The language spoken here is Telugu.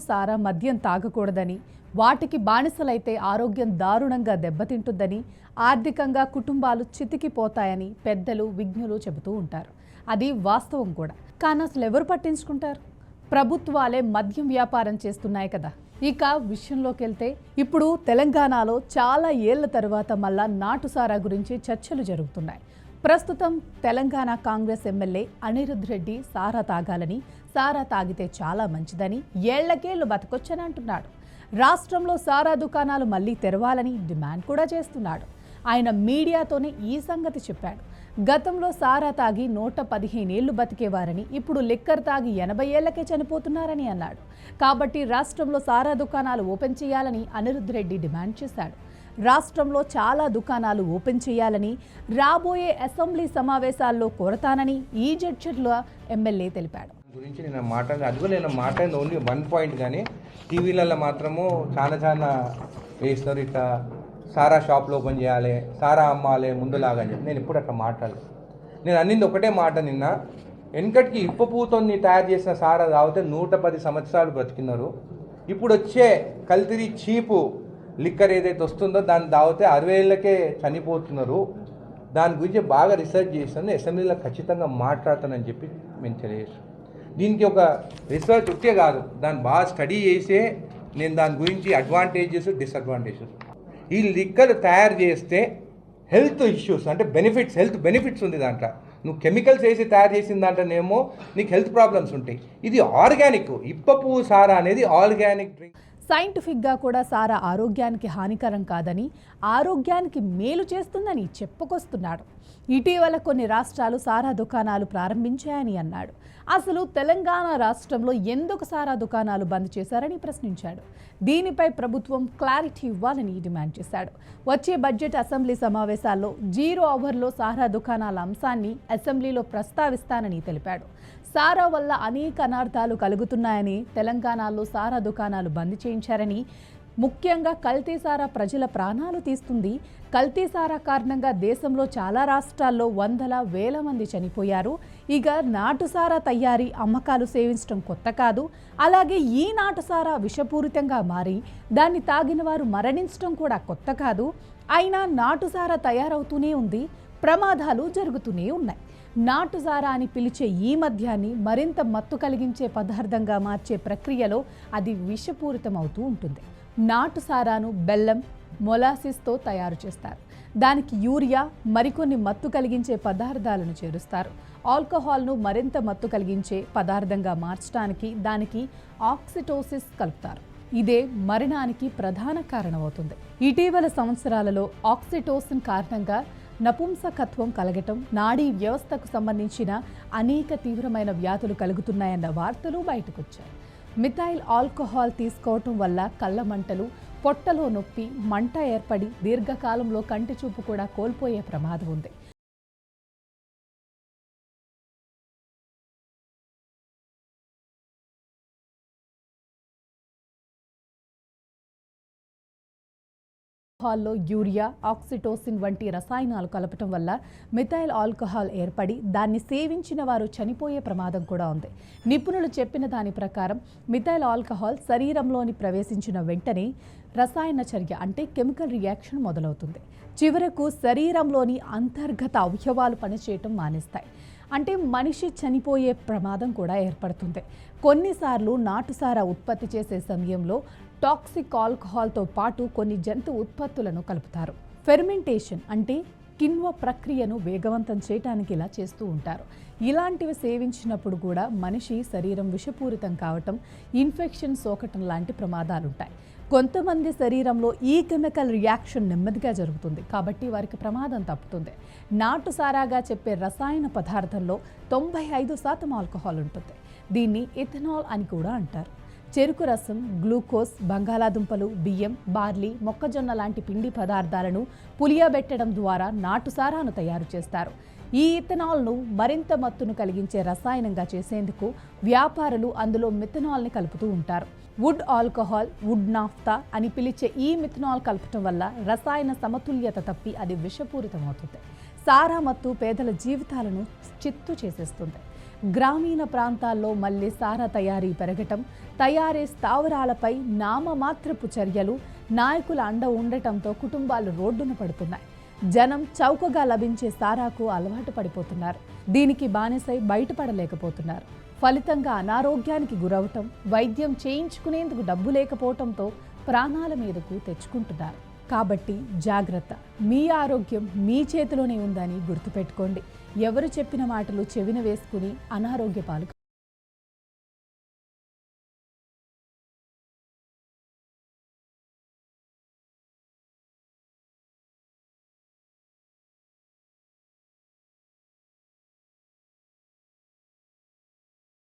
సారా మద్యం తాగకూడదని, వాటికి బానిసలైతే ఆరోగ్యం దారుణంగా దెబ్బతింటుందని, ఆర్థికంగా కుటుంబాలు చితికిపోతాయని పెద్దలు విజ్ఞులు చెబుతూ ఉంటారు. అది వాస్తవం కూడా. కానీ అసలు ఎవరు పట్టించుకుంటారు? ప్రభుత్వాలే మద్యం వ్యాపారం చేస్తున్నాయి కదా. ఇక విషయంలోకి వెళ్తే ఇప్పుడు తెలంగాణలో చాలా ఏళ్ల తర్వాత మళ్ళా నాటుసారా గురించి చర్చలు జరుగుతున్నాయి. ప్రస్తుతం తెలంగాణ కాంగ్రెస్ ఎమ్మెల్యే అనిరుద్ రెడ్డి సారా తాగాలని, సారా తాగితే చాలా మంచిదని, ఏళ్లకేళ్లు బతకొచ్చని అంటున్నాడు. రాష్ట్రంలో సారా దుకాణాలు మళ్లీ తెరవాలని డిమాండ్ కూడా చేస్తున్నాడు. ఆయన మీడియాతోనే ఈ సంగతి చెప్పాడు. గతంలో సారా తాగి 115 ఏళ్లు బతికేవారని, ఇప్పుడు లిక్కర్ తాగి 80 ఏళ్లకే చనిపోతున్నారని అన్నాడు. కాబట్టి రాష్ట్రంలో సారా దుకాణాలు ఓపెన్ చేయాలని అనిరుద్ రెడ్డి డిమాండ్ చేశాడు. రాష్ట్రంలో చాలా దుకాణాలు ఓపెన్ చేయాలని, రాబోయే అసెంబ్లీ సమావేశాల్లో కోరతానని ఈ జడ్చర్ల ఎమ్మెల్యే తెలిపాడు. గురించి నేను మాట్లాడింది ఓన్లీ 1 పాయింట్. కానీ టీవీలలో మాత్రము చాలా వేస్తారు. ఇట్లా సారా షాప్లో ఓపెన్ చేయాలి, సారా అమ్మాలి ముందులాగా అని చెప్పి నేను ఇప్పుడు అట్లా మాట్లాడలేదు. నేను అన్నింది ఒకటే మాట. నిన్న వెనకటికి ఇప్పపూతో తయారు చేసిన సారా తాగితే 110 సంవత్సరాలు బ్రతికినారు. ఇప్పుడు వచ్చే కల్తీ చీపు లిక్కర్ ఏదైతే వస్తుందో దాన్ని తాగితే 60 ఏళ్ళకే చనిపోతున్నారు. దాని గురించి బాగా రీసెర్చ్ చేస్తాను, అసెంబ్లీలో ఖచ్చితంగా మాట్లాడతానని చెప్పి మేము తెలియజేస్తాం. దీనికి ఒక రీసెర్చ్ ఉంటే కాదు, దాన్ని బాగా స్టడీ చేసే నేను దాని గురించి అడ్వాంటేజెస్ డిసడ్వాంటేజెస్. ఈ లిక్కర్ తయారు చేస్తే హెల్త్ ఇష్యూస్ అంటే హెల్త్ బెనిఫిట్స్ ఉంది దాంట్లో. నువ్వు కెమికల్స్ వేసి తయారు చేసిన దాంట్లోనేమో నీకు హెల్త్ ప్రాబ్లమ్స్ ఉంటాయి. ఇది ఆర్గానిక్, ఇప్పపు సారా అనేది ఆర్గానిక్ డ్రింక్. సైంటిఫిక్గా కూడా సారా ఆరోగ్యానికి హానికరం కాదని, ఆరోగ్యానికి మేలు చేస్తుందని చెప్పుకొస్తున్నాడు. ఇటీవల కొన్ని రాష్ట్రాలు సారా దుకాణాలు ప్రారంభించాయని అన్నాడు. అసలు తెలంగాణ రాష్ట్రంలో ఎందుకు సారా దుకాణాలు బంద్ చేశారని ప్రశ్నించాడు. దీనిపై ప్రభుత్వం క్లారిటీ ఇవ్వాలని డిమాండ్ చేశాడు. వచ్చే బడ్జెట్ అసెంబ్లీ సమావేశాల్లో 0 అవర్లో సారా దుకాణాల అంశాన్ని అసెంబ్లీలో ప్రస్తావిస్తానని తెలిపాడు. సారా వల్ల అనేక అనర్థాలు కలుగుతున్నాయని, తెలంగాణలో సారా దుకాణాలు బంద్ చేయించారని, ముఖ్యంగా కల్తీ సారా ప్రజల ప్రాణాలు తీస్తుంది. కల్తీ సారా కారణంగా దేశంలో చాలా రాష్ట్రాల్లో వందల వేల మంది చనిపోయారు. ఇక నాటుసారా తయారీ అమ్మకాలు సేవించడం కొత్త కాదు. అలాగే ఈ నాటుసారా విషపూరితంగా మారి దాన్ని తాగిన వారు మరణించడం కూడా కొత్త కాదు. అయినా నాటుసారా తయారవుతూనే ఉంది, ప్రమాదాలు జరుగుతూనే ఉన్నాయి. నాటుసారా అని పిలిచే ఈ మద్యాన్ని మరింత మత్తు కలిగించే పదార్థంగా మార్చే ప్రక్రియలో అది విషపూరితం అవుతూ ఉంటుంది. నాటుసారాను బెల్లం, మొలాసిస్తో తయారు చేస్తారు. దానికి యూరియా, మరికొన్ని మత్తు కలిగించే పదార్థాలను చేరుస్తారు. ఆల్కహాల్ను మరింత మత్తు కలిగించే పదార్థంగా మార్చడానికి దానికి ఆక్సిటోసిస్ కలుపుతారు. ఇదే మరణానికి ప్రధాన కారణమవుతుంది. ఇటీవల సంవత్సరాలలో ఆక్సిటోసిన్ కారణంగా నపుంసకత్వం కలగటం, నాడీ వ్యవస్థకు సంబంధించిన అనేక తీవ్రమైన వ్యాధులు కలుగుతున్నాయన్న వార్తలు బయటకొచ్చాయి. మిథైల్ ఆల్కహాల్ తీసుకోవటం వల్ల కళ్ళ మంటలు, పొట్టలో నొప్పి, మంట ఏర్పడి దీర్ఘకాలంలో కంటి చూపు కూడా కోల్పోయే ప్రమాదం ఉంది. ఆల్కహాల్లో యూరియా, ఆక్సిటోసిన్ వంటి రసాయనాలు కలపటం వల్ల మిథైల్ ఆల్కహాల్ ఏర్పడి దాన్ని సేవించిన వారు చనిపోయే ప్రమాదం కూడా ఉంది. నిపుణులు చెప్పిన దాని ప్రకారం మిథైల్ ఆల్కహాల్ శరీరంలోని ప్రవేశించిన వెంటనే రసాయన చర్య అంటే కెమికల్ రియాక్షన్ మొదలవుతుంది. చివరకు శరీరంలోని అంతర్గత అవయవాలు పనిచేయటం మానేస్తాయి. అంటే మనిషి చనిపోయే ప్రమాదం కూడా ఏర్పడుతుంది. కొన్నిసార్లు నాటుసారా ఉత్పత్తి చేసే సమయంలో టాక్సిక్ ఆల్కహాల్తో పాటు కొన్ని జంతు ఉత్పత్తులను కలుపుతారు. ఫెర్మెంటేషన్ అంటే కిణ్వ ప్రక్రియను వేగవంతం చేయడానికి ఇలా చేస్తూ ఉంటారు. ఇలాంటివి సేవించినప్పుడు కూడా మనిషి శరీరం విషపూరితం కావటం, ఇన్ఫెక్షన్ సోకటం లాంటి ప్రమాదాలుంటాయి. కొంతమంది శరీరంలో ఈ కెమికల్ రియాక్షన్ నెమ్మదిగా జరుగుతుంది, కాబట్టి వారికి ప్రమాదం తప్పుతుంది. నాటుసారాగా చెప్పే రసాయన పదార్థంలో 95% ఆల్కహాల్ ఉంటుంది. దీన్ని ఇథనాల్ అని కూడా అంటారు. చెరుకు రసం, గ్లూకోజ్, బంగాళాదుంపలు, బియ్యం, బార్లీ, మొక్కజొన్న లాంటి పిండి పదార్థాలను పులియబెట్టడం ద్వారా నాటుసారాను తయారు చేస్తారు. ఈ ఇథనాల్ను మరింత మత్తును కలిగించే రసాయనంగా చేసేందుకు వ్యాపారులు అందులో మిథనాల్ని కలుపుతూ ఉంటారు. వుడ్ ఆల్కహాల్, వుడ్ నాఫ్తా అని పిలిచే ఈ మిథనాల్ కలపటం వల్ల రసాయన సమతుల్యత తప్పి అది విషపూరితమవుతుంది. సారా మత్తు పేదల జీవితాలను చిత్తు చేసేస్తుంది. గ్రామీణ ప్రాంతాల్లో మళ్ళీ సారా తయారీ పెరగటం, తయారీ స్థావరాలపై నామమాత్రపు చర్యలు, నాయకుల అండ ఉండటంతో కుటుంబాలు రోడ్డున పడుతున్నాయి. జనం చౌకగా లభించే సారాకు అలవాటు పడిపోతున్నారు. దీనికి బానిసై బయటపడలేకపోతున్నారు. ఫలితంగా అనారోగ్యానికి గురవటం, వైద్యం చేయించుకునేందుకు డబ్బు లేకపోవటంతో ప్రాణాల మీదకు తెచ్చుకుంటున్నారు. కాబట్టి జాగ్రత్త. మీ ఆరోగ్యం మీ చేతిలోనే ఉందని గుర్తుపెట్టుకోండి. ఎవరు చెప్పిన మాటలు చెవిన వేసుకుని అనారోగ్య పాలు